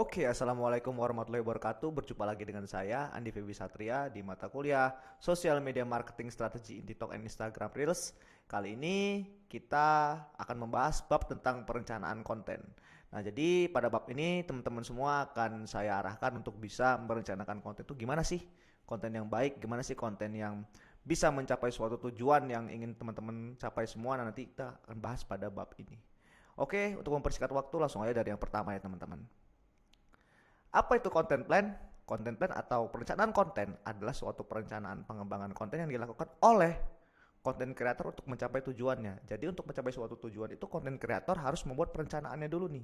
Oke, assalamualaikum warahmatullahi wabarakatuh. Berjumpa lagi dengan saya, Andi Febi Satria, di mata kuliah Social Media Marketing Strategy in TikTok and Instagram Reels. Kali ini kita akan membahas bab tentang perencanaan konten. Nah, jadi pada bab ini teman-teman semua akan saya arahkan untuk bisa merencanakan konten itu gimana sih? Konten yang baik, gimana sih konten yang bisa mencapai suatu tujuan yang ingin teman-teman capai semua. Nah, nanti kita akan bahas pada bab ini. Oke, untuk mempersingkat waktu langsung aja dari yang pertama ya teman-teman. Apa itu content plan? Content plan atau perencanaan konten adalah suatu perencanaan pengembangan konten yang dilakukan oleh content creator untuk mencapai tujuannya. Jadi untuk mencapai suatu tujuan itu content creator harus membuat perencanaannya dulu nih,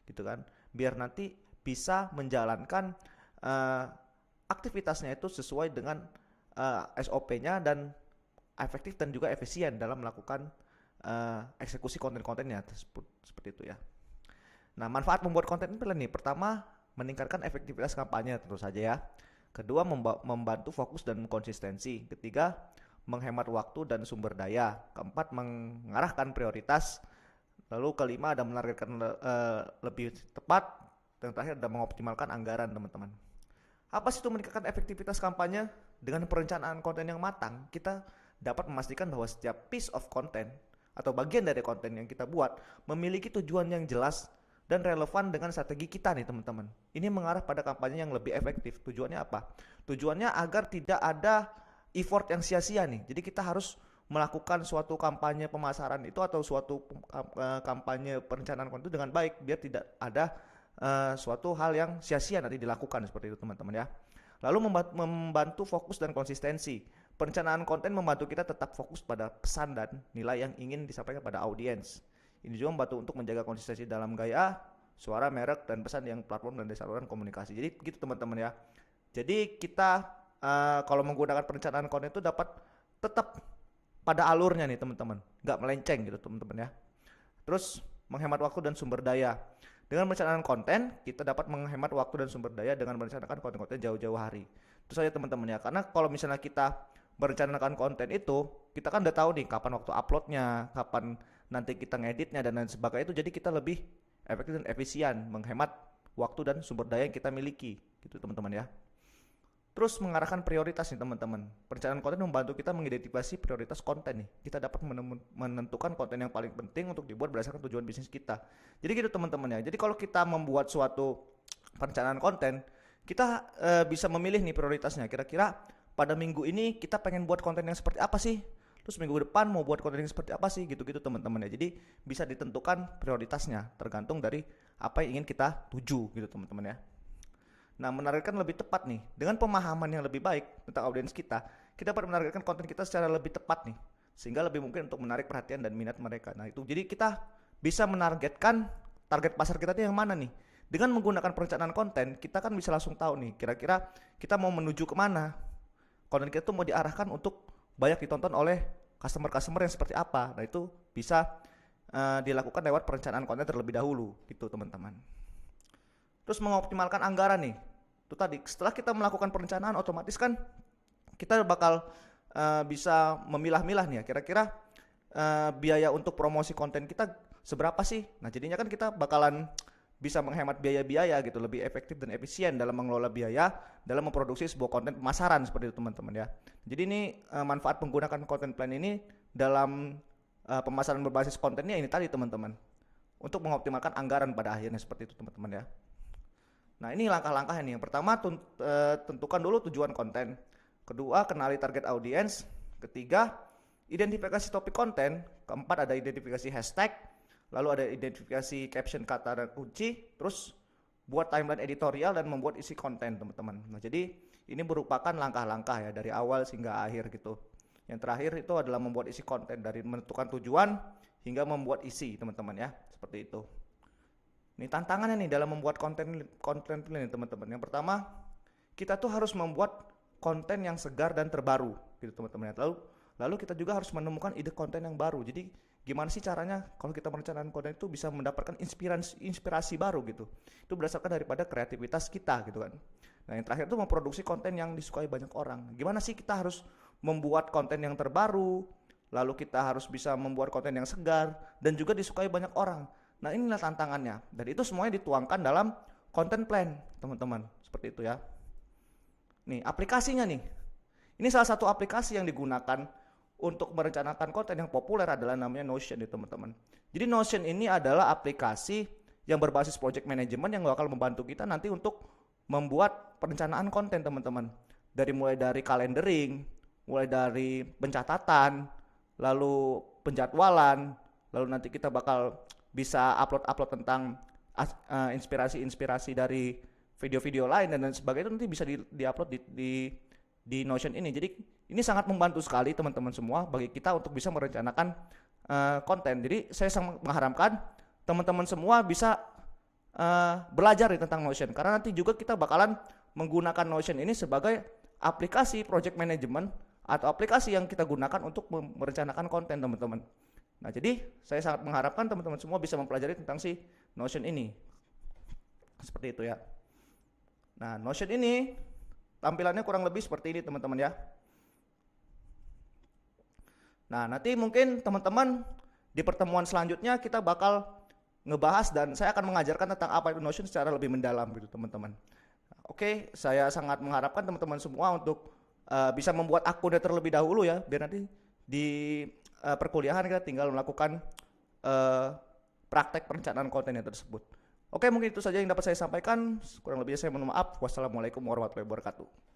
gitu kan? Biar nanti bisa menjalankan uh, aktivitasnya itu sesuai dengan SOP-nya dan efektif dan juga efisien dalam melakukan eksekusi konten-kontennya seperti itu ya. Nah, manfaat membuat konten plan nih. Pertama, meningkatkan efektivitas kampanye tentu saja ya. Kedua, membantu fokus dan konsistensi. Ketiga, menghemat waktu dan sumber daya. Keempat, mengarahkan prioritas. Lalu kelima, ada menargetkan lebih tepat. Dan terakhir, ada mengoptimalkan anggaran teman-teman. Apa sih itu meningkatkan efektivitas kampanye? Dengan perencanaan konten yang matang, kita dapat memastikan bahwa setiap piece of content atau bagian dari konten yang kita buat memiliki tujuan yang jelas dan relevan dengan strategi kita nih teman-teman. Ini mengarah pada kampanye yang lebih efektif. Tujuannya apa? Tujuannya agar tidak ada effort yang sia-sia nih. Jadi kita harus melakukan suatu kampanye pemasaran itu atau suatu kampanye perencanaan konten itu dengan baik biar tidak ada suatu hal yang sia-sia nanti dilakukan seperti itu teman-teman ya. Lalu membantu fokus dan konsistensi. Perencanaan konten membantu kita tetap fokus pada pesan dan nilai yang ingin disampaikan pada audiens. Ini juga membantu untuk menjaga konsistensi dalam gaya, suara, merek, dan pesan yang platform dan saluran komunikasi. Jadi gitu teman-teman ya. Jadi kita kalau menggunakan perencanaan konten itu dapat tetap pada alurnya nih teman-teman. Nggak melenceng gitu teman-teman ya. Terus menghemat waktu dan sumber daya. Dengan perencanaan konten, kita dapat menghemat waktu dan sumber daya dengan merencanakan konten-konten jauh-jauh hari. Itu saja teman-teman ya. Karena kalau misalnya kita merencanakan konten itu, kita kan udah tahu nih kapan waktu uploadnya, kapan nanti kita ngeditnya dan lain sebagainya itu, jadi kita lebih efektif dan efisien menghemat waktu dan sumber daya yang kita miliki gitu teman-teman ya. Terus mengarahkan prioritas nih teman-teman. Perencanaan konten membantu kita mengidentifikasi prioritas konten nih. Kita dapat menentukan konten yang paling penting untuk dibuat berdasarkan tujuan bisnis kita. Jadi gitu teman-teman ya. Jadi kalau kita membuat suatu perencanaan konten, kita bisa memilih nih prioritasnya. Kira-kira pada minggu ini kita pengen buat konten yang seperti apa sih? Terus minggu depan mau buat konten yang seperti apa sih? Gitu-gitu teman-teman ya. Jadi bisa ditentukan prioritasnya tergantung dari apa yang ingin kita tuju gitu teman-teman ya. Nah, menargetkan lebih tepat nih. Dengan pemahaman yang lebih baik tentang audiens kita dapat menargetkan konten kita secara lebih tepat nih. Sehingga lebih mungkin untuk menarik perhatian dan minat mereka. Nah, itu jadi kita bisa menargetkan target pasar kita itu yang mana nih. Dengan menggunakan perencanaan konten, kita kan bisa langsung tahu nih kira-kira kita mau menuju kemana. Konten kita tuh mau diarahkan untuk banyak ditonton oleh customer-customer yang seperti apa. Nah, itu bisa dilakukan lewat perencanaan konten terlebih dahulu gitu teman-teman. Terus mengoptimalkan anggaran nih. Itu tadi setelah kita melakukan perencanaan otomatis kan kita bakal bisa memilah-milah nih ya. Kira-kira biaya untuk promosi konten kita seberapa sih? Nah, jadinya kan kita bakalan bisa menghemat biaya-biaya gitu, lebih efektif dan efisien dalam mengelola biaya dalam memproduksi sebuah konten pemasaran seperti itu teman-teman ya. Jadi ini manfaat menggunakan content plan ini dalam pemasaran berbasis kontennya ini tadi teman-teman. Untuk mengoptimalkan anggaran pada akhirnya seperti itu teman-teman ya. Nah, ini langkah-langkahnya nih. Yang pertama tentukan dulu tujuan konten. Kedua, kenali target audiens. Ketiga, identifikasi topik konten. Keempat, ada identifikasi hashtag. Lalu ada identifikasi caption kata kunci, terus buat timeline editorial dan membuat isi konten teman-teman. Nah, jadi ini merupakan langkah-langkah ya dari awal hingga akhir gitu. Yang terakhir itu adalah membuat isi konten dari menentukan tujuan hingga membuat isi teman-teman ya, seperti itu. Ini tantangannya nih dalam membuat konten ini teman-teman. Yang pertama, kita tuh harus membuat konten yang segar dan terbaru gitu teman-teman. Lalu kita juga harus menemukan ide konten yang baru. Jadi gimana sih caranya kalau kita merencanakan konten itu bisa mendapatkan inspirasi baru gitu. Itu berdasarkan daripada kreativitas kita gitu kan. Nah, yang terakhir itu memproduksi konten yang disukai banyak orang. Gimana sih kita harus membuat konten yang terbaru, lalu kita harus bisa membuat konten yang segar dan juga disukai banyak orang. Nah, inilah tantangannya. Dan itu semuanya dituangkan dalam content plan, teman-teman. Seperti itu ya. Nih, aplikasinya nih. Ini salah satu aplikasi yang digunakan untuk merencanakan konten yang populer adalah namanya Notion nih, teman-teman. Jadi Notion ini adalah aplikasi yang berbasis project management yang bakal membantu kita nanti untuk membuat perencanaan konten, teman-teman. Mulai dari calendaring, mulai dari pencatatan, lalu penjadwalan, lalu nanti kita bakal bisa upload tentang inspirasi-inspirasi dari video-video lain dan sebagainya, itu nanti bisa di-upload di Notion ini. Jadi ini sangat membantu sekali teman-teman semua bagi kita untuk bisa merencanakan konten. Jadi saya sangat mengharapkan teman-teman semua bisa belajar tentang Notion, karena nanti juga kita bakalan menggunakan Notion ini sebagai aplikasi project management atau aplikasi yang kita gunakan untuk merencanakan konten, teman-teman. Nah, jadi saya sangat mengharapkan teman-teman semua bisa mempelajari tentang si Notion ini. Seperti itu ya. Nah, Notion ini tampilannya kurang lebih seperti ini, teman-teman ya. Nah, nanti mungkin teman-teman di pertemuan selanjutnya kita bakal ngebahas dan saya akan mengajarkan tentang apa itu Notion secara lebih mendalam gitu, teman-teman. Oke, saya sangat mengharapkan teman-teman semua untuk bisa membuat akunnya terlebih dahulu ya, biar nanti di perkuliahan kita tinggal melakukan praktek perencanaan kontennya tersebut. Oke, mungkin itu saja yang dapat saya sampaikan. Kurang lebihnya saya mohon maaf. Wassalamualaikum warahmatullahi wabarakatuh.